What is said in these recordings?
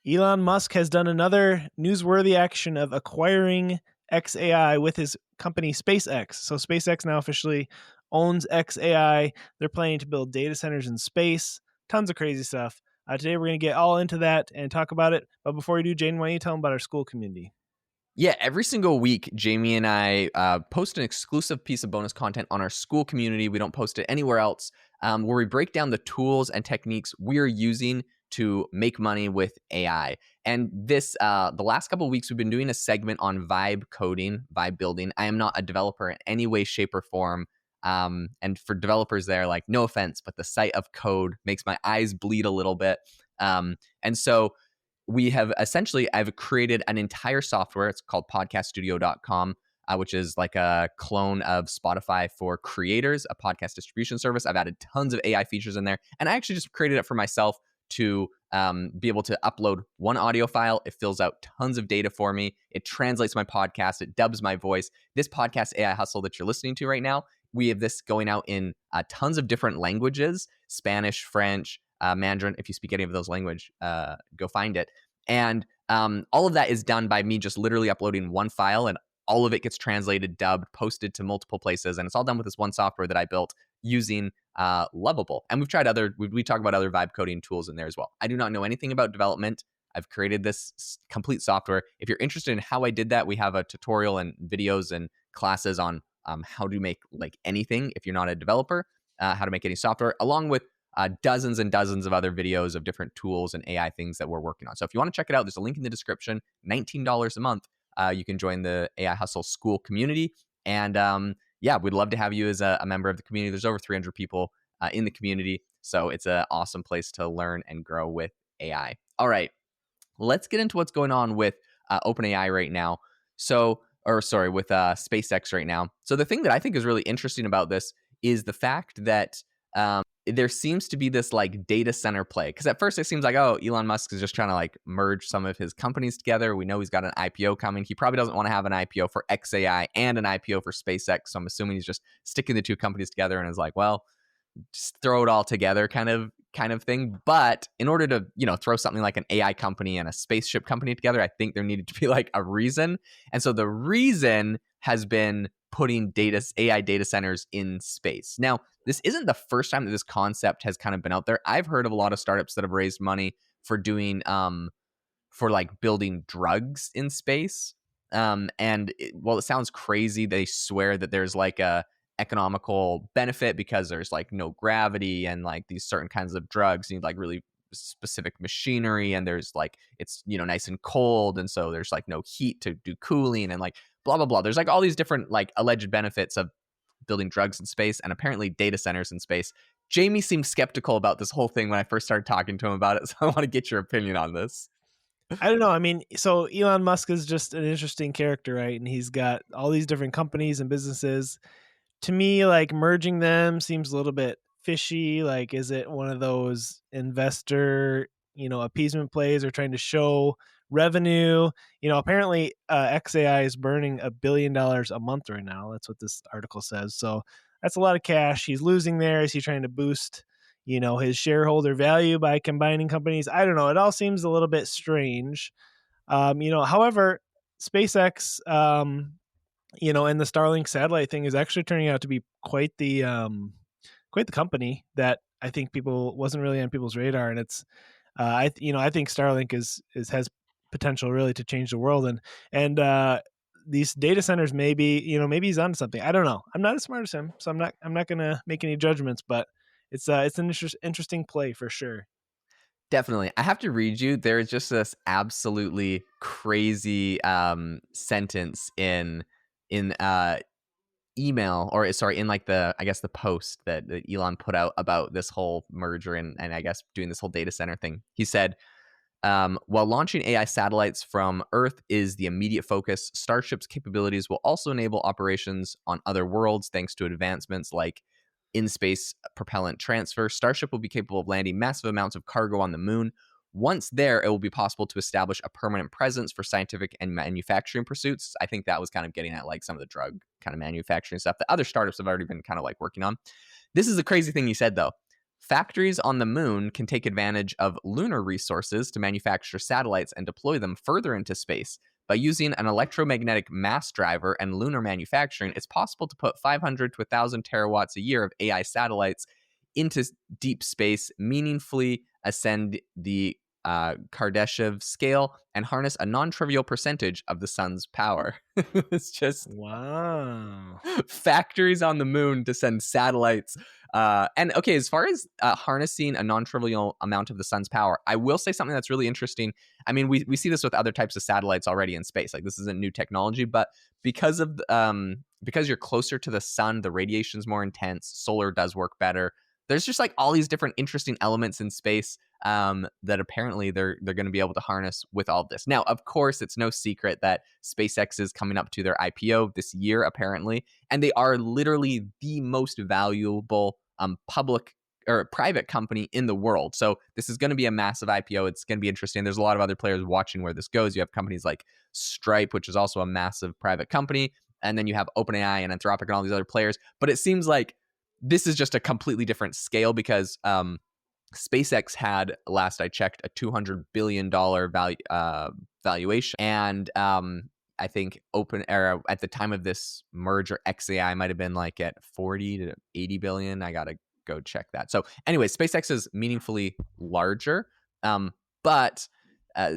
Elon Musk has done another newsworthy action of acquiring XAI with his company SpaceX. So SpaceX now officially owns XAI. They're planning to build data centers in space. Tons of crazy stuff. Today we're going to get all into that and talk about it. But before we do, Jaeden, why don't you tell them about our school community? Yeah, every single week, Jamie and I post an exclusive piece of bonus content on our school community. We don't post it anywhere else, where we break down the tools and techniques we're using to make money with AI. And the last couple of weeks, we've been doing a segment on vibe coding, vibe building. I am not a developer in any way, shape, or form. And for developers there, like, no offense, but the sight of code makes my eyes bleed a little bit. And so I've created an entire software. It's called podcaststudio.com, which is like a clone of Spotify for creators, a podcast distribution service. I've added tons of AI features in there. And I actually just created it for myself to be able to upload one audio file. It fills out tons of data for me. It translates my podcast. It dubs my voice. This podcast AI hustle that you're listening to right now, we have this going out in tons of different languages: Spanish, French, Mandarin. If you speak any of those language, go find it. And all of that is done by me just literally uploading one file, and all of it gets translated, dubbed, posted to multiple places. And it's all done with this one software that I built using Lovable. And we talk about other vibe coding tools in there as well. I do not know anything about development. I've created this complete software. If you're interested in how I did that, we have a tutorial and videos and classes on how to make like anything if you're not a developer, how to make any software, along with dozens and dozens of other videos of different tools and AI things that we're working on. So if you want to check it out, there's a link in the description. $19 a month. You can join the AI Hustle School community. And we'd love to have you as a member of the community. There's over 300 people in the community. So it's an awesome place to learn and grow with AI. All right, let's get into what's going on with OpenAI right now. With SpaceX right now. So the thing that I think is really interesting about this is the fact that there seems to be this like data center play. Because at first it seems like, oh, Elon Musk is just trying to like merge some of his companies together. We know he's got an IPO coming. He probably doesn't want to have an IPO for XAI and an IPO for SpaceX. So I'm assuming he's just sticking the two companies together and is like, well, just throw it all together kind of thing. But in order to, throw something like an AI company and a spaceship company together, I think there needed to be like a reason. And so the reason has been putting AI data centers in space. Now, this isn't the first time that this concept has kind of been out there. I've heard of a lot of startups that have raised money for doing building drugs in space. It sounds crazy. They swear that there's like a economical benefit because there's like no gravity, and like these certain kinds of drugs need like really specific machinery, and there's like it's nice and cold, and so there's like no heat to do cooling, and like blah blah blah. There's like all these different like alleged benefits of building drugs in space, and apparently data centers in space. Jamie seemed skeptical about this whole thing when I first started talking to him about it, so I want to get your opinion on this. I don't know. I mean, so Elon Musk is just an interesting character, right? And he's got all these different companies and businesses. To me, like merging them seems a little bit fishy. Like, is it one of those investor, appeasement plays, or trying to show revenue? Apparently XAI is burning $1 billion a month right now. That's what this article says. So that's a lot of cash he's losing there. Is he trying to boost, his shareholder value by combining companies? I don't know. It all seems a little bit strange. However, SpaceX, and the Starlink satellite thing is actually turning out to be quite the company that I think wasn't really on people's radar. And it's, I think Starlink has potential really to change the world. And these data centers, maybe he's onto something. I don't know. I'm not as smart as him, so I'm not going to make any judgments, but it's an interesting play for sure. Definitely. I have to read you. There is just this absolutely crazy sentence in email, or sorry, in like the post that Elon put out about this whole merger and I guess doing this whole data center thing. He said, while launching AI satellites from Earth is the immediate focus, Starship's capabilities will also enable operations on other worlds thanks to advancements like in-space propellant transfer. Starship will be capable of landing massive amounts of cargo on the moon. Once there, it will be possible to establish a permanent presence for scientific and manufacturing pursuits. I think that was kind of getting at like some of the drug kind of manufacturing stuff that other startups have already been kind of like working on. This is a crazy thing he said, though. Factories on the moon can take advantage of lunar resources to manufacture satellites and deploy them further into space. By using an electromagnetic mass driver and lunar manufacturing, it's possible to put 500 to 1,000 terawatts a year of AI satellites into deep space, meaningfully ascend the Kardashev scale, and harness a non trivial percentage of the sun's power. It's just Wow. factories on the moon to send satellites. And okay, as far as harnessing a non-trivial amount of the sun's power, I will say something that's really interesting. I mean, we see this with other types of satellites already in space. Like this isn't new technology, but because you're closer to the sun, the radiation's more intense. Solar does work better. There's just like all these different interesting elements in space that apparently they're going to be able to harness with all of this. Now, of course, it's no secret that SpaceX is coming up to their IPO this year, apparently, and they are literally the most valuable public or private company in the world. So this is going to be a massive IPO. It's going to be interesting. There's a lot of other players watching where this goes. You have companies like Stripe, which is also a massive private company, and then you have OpenAI and Anthropic and all these other players. But it seems like this is just a completely different scale because SpaceX had, last I checked, a $200 billion valuation, and I think Open Era at the time of this merger, XAI might have been like at 40 to 80 billion. I gotta go check that. So, anyway, SpaceX is meaningfully larger, but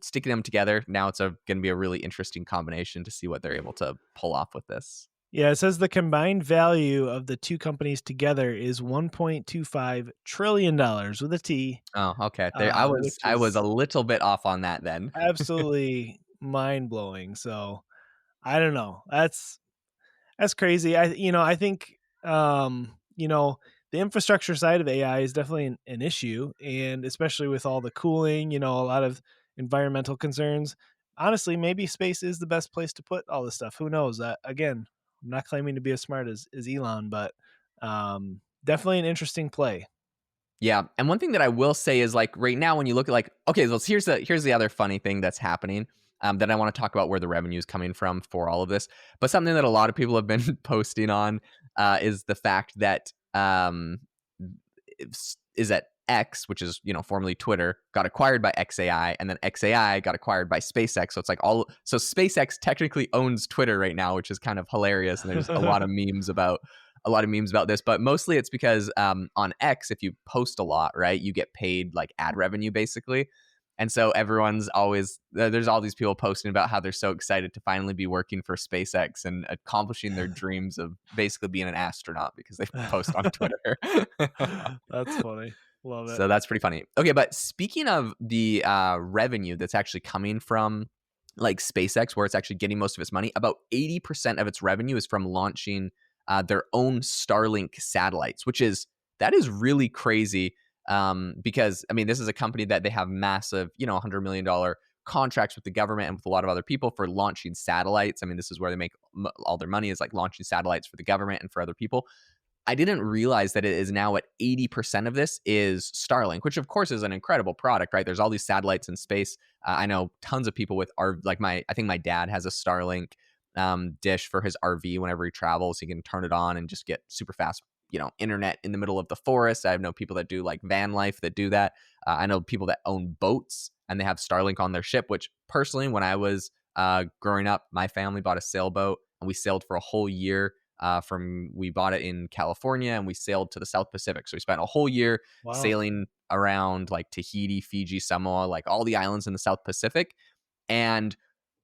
sticking them together now, it's going to be a really interesting combination to see what they're able to pull off with this. Yeah, it says the combined value of the two companies together is $1.25 trillion with a T, Oh, okay. There, which I was a is little bit off on that then. absolutely mind blowing. So I don't know. That's crazy. I think the infrastructure side of AI is definitely an issue, and especially with all the cooling, a lot of environmental concerns. Honestly, maybe space is the best place to put all this stuff. Who knows? Again, I'm not claiming to be as smart as Elon, but definitely an interesting play. Yeah, and one thing that I will say is like right now when you look at like okay, well here's the other funny thing that's happening that I want to talk about where the revenue is coming from for all of this. But something that a lot of people have been posting on is the fact that is that X, which is formerly Twitter, got acquired by XAI, and then XAI got acquired by SpaceX. So it's like so SpaceX technically owns Twitter right now, which is kind of hilarious. And there's a lot of memes about this, but mostly it's because on X, if you post a lot, right, you get paid like ad revenue basically. And so everyone's always there's all these people posting about how they're so excited to finally be working for SpaceX and accomplishing their dreams of basically being an astronaut because they post on Twitter. That's funny. Love it. So that's pretty funny. Okay, but speaking of the revenue that's actually coming from like SpaceX, where it's actually getting most of its money, about 80% of its revenue is from launching their own Starlink satellites, that is really crazy. Because I mean, this is a company that they have massive, $100 million contracts with the government and with a lot of other people for launching satellites. I mean, this is where they make all their money is like launching satellites for the government and for other people. I didn't realize that it is now at 80% of this is Starlink, which of course is an incredible product, right? There's all these satellites in space. I know tons of people with I think my dad has a Starlink dish for his RV whenever he travels. He can turn it on and just get super fast, internet in the middle of the forest. I know people that do like van life that do that. I know people that own boats and they have Starlink on their ship, which personally, when I was growing up, my family bought a sailboat and we sailed for a whole year. We bought it in California and we sailed to the South Pacific. So we spent a whole year Wow. sailing around like Tahiti, Fiji, Samoa, like all the islands in the South Pacific. And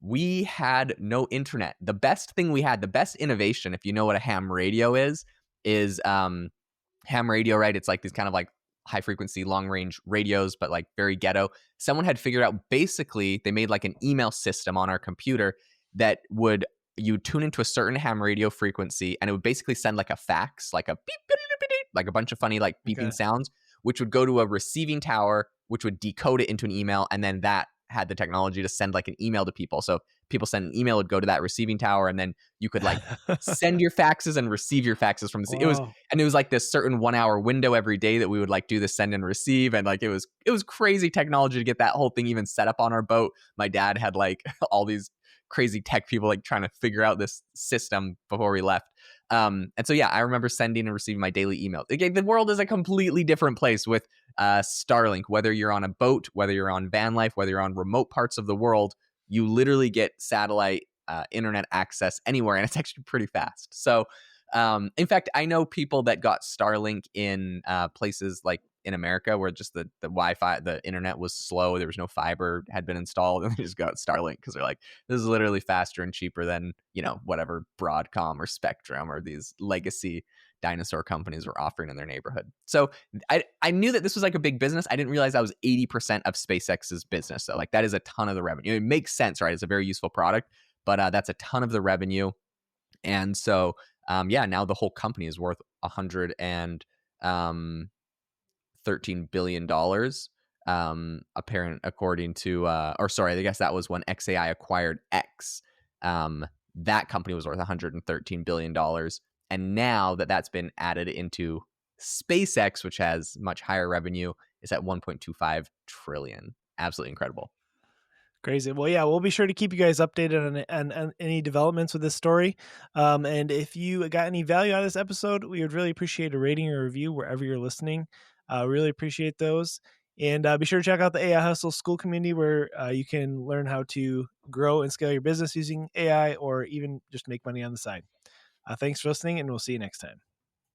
we had no internet. The best thing we had, the best innovation, if you know what a ham radio is ham radio, right? It's like these kind of like high frequency, long range radios, but like very ghetto. Someone had figured out basically they made like an email system on our computer that would you tune into a certain ham radio frequency and it would basically send like a fax, like a beep, beep, beep, beep, like a bunch of funny like beeping Okay. sounds, which would go to a receiving tower, which would decode it into an email, and then that had the technology to send like an email to people. So people send an email, would go to that receiving tower, and then you could like send your faxes and receive your faxes from the it was Wow. and it was like this certain 1 hour window every day that we would like do the send and receive, and like it was crazy technology to get that whole thing even set up on our boat. My dad had like all these crazy tech people like trying to figure out this system before we left. And so, yeah, I remember sending and receiving my daily email. Again, the world is a completely different place with Starlink. Whether you're on a boat, whether you're on van life, whether you're on remote parts of the world, you literally get satellite internet access anywhere, and it's actually pretty fast. So, in fact, I know people that got Starlink in places like in America where just the Wi-Fi, the internet was slow. There was no fiber had been installed, and they just got Starlink because they're like, this is literally faster and cheaper than, whatever Broadcom or Spectrum or these legacy dinosaur companies were offering in their neighborhood. So I knew that this was like a big business. I didn't realize that was 80% of SpaceX's business. So like that is a ton of the revenue. It makes sense, right? It's a very useful product, but that's a ton of the revenue. And so, yeah, now the whole company is worth 113 billion dollars. Apparent according to, or sorry, I guess that was when XAI acquired X. That company was worth 113 billion dollars, and now that that's been added into SpaceX, which has much higher revenue, is at 1.25 trillion. Absolutely incredible. Crazy. Well, yeah, we'll be sure to keep you guys updated on any developments with this story. And if you got any value out of this episode, we would really appreciate a rating or review wherever you're listening. Really appreciate those. And be sure to check out the AI Hustle School community where you can learn how to grow and scale your business using AI or even just make money on the side. Thanks for listening, and we'll see you next time.